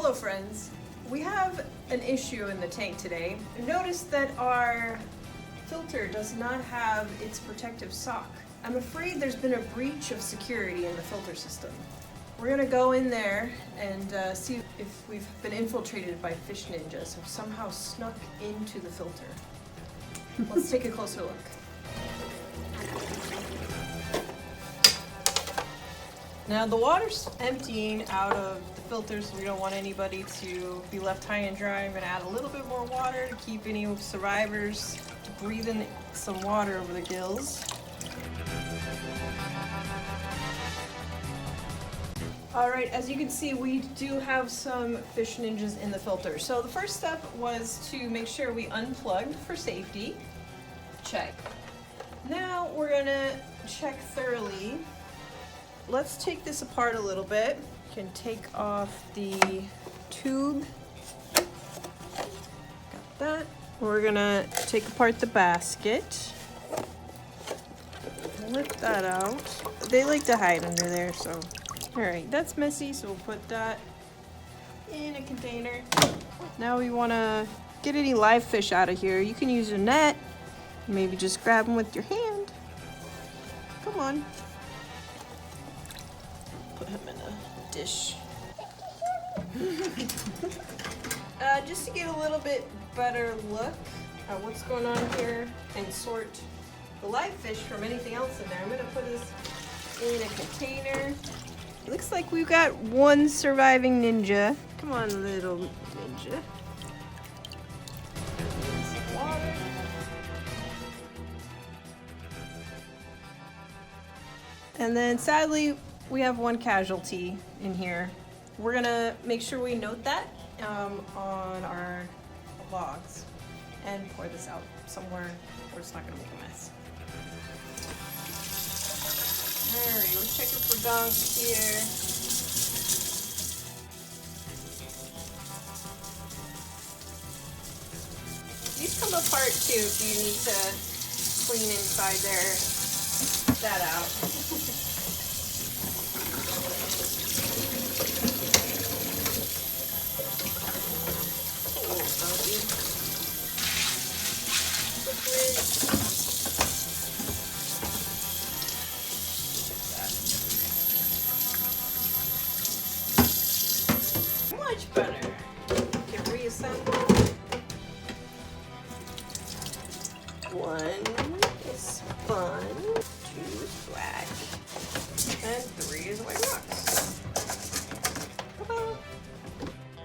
Hello friends, we have an issue in the tank today. Notice that our filter does not have its protective sock. I'm afraid there's been a breach of security in the filter system. We're gonna go in there and see if we've been infiltrated by fish ninjas who somehow snuck into the filter. Let's take a closer look. Now the water's emptying out of the filter, so we don't want anybody to be left high and dry. I'm gonna add a little bit more water to keep any survivors breathing some water over the gills. Alright, as you can see, we do have some fish ninjas in the filter. So the first step was to make sure we unplugged for safety. Check. Now we're gonna check thoroughly. Let's take this apart a little bit. You can take off the tube. Got that. We're gonna take apart the basket. Lift that out. They like to hide under there, so. Alright, that's messy, so we'll put that in a container. Now we wanna get any live fish out of here. You can use a net. Maybe just grab them with your hand. Come on. Put him in a dish. Just to get a little bit better look at what's going on here and sort the live fish from anything else in there, I'm gonna put this in a container. Looks like we've got one surviving ninja. Come on, little ninja. Some water. And then sadly, we have one casualty in here. We're gonna make sure we note that on our logs and pour this out somewhere where it's not gonna make a mess. Alright, we're checking for gunk here. These come apart too if you need to clean inside there. That out. Much better. Can reassemble. One is fun, 2 is black, and 3 is white rocks. Ta-da.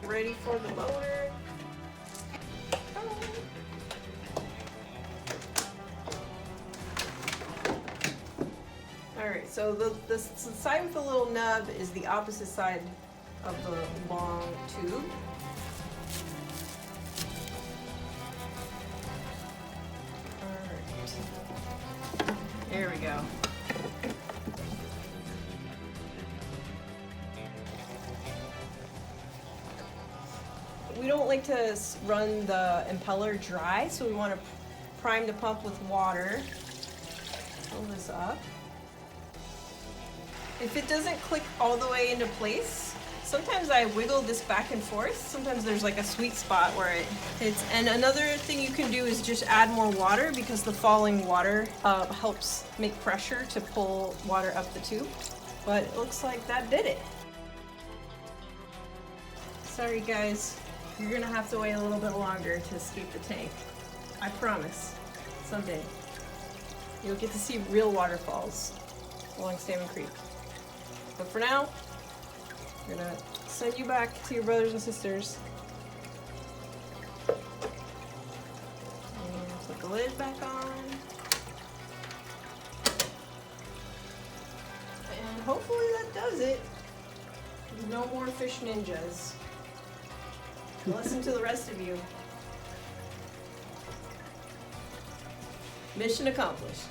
Ready for the motor. Alright, so the side with the little nub is the opposite side of the long tube. Alright. There we go. We don't like to run the impeller dry, so we want to prime the pump with water. Pull this up. If it doesn't click all the way into place, sometimes I wiggle this back and forth. Sometimes there's like a sweet spot where it hits. And another thing you can do is just add more water, because the falling water helps make pressure to pull water up the tube. But it looks like that did it. Sorry guys, you're gonna have to wait a little bit longer to escape the tank. I promise, someday you'll get to see real waterfalls along Salmon Creek. But for now, we're gonna send you back to your brothers and sisters. And put the lid back on. And hopefully that does it. No more fish ninjas. Listen to the rest of you. Mission accomplished.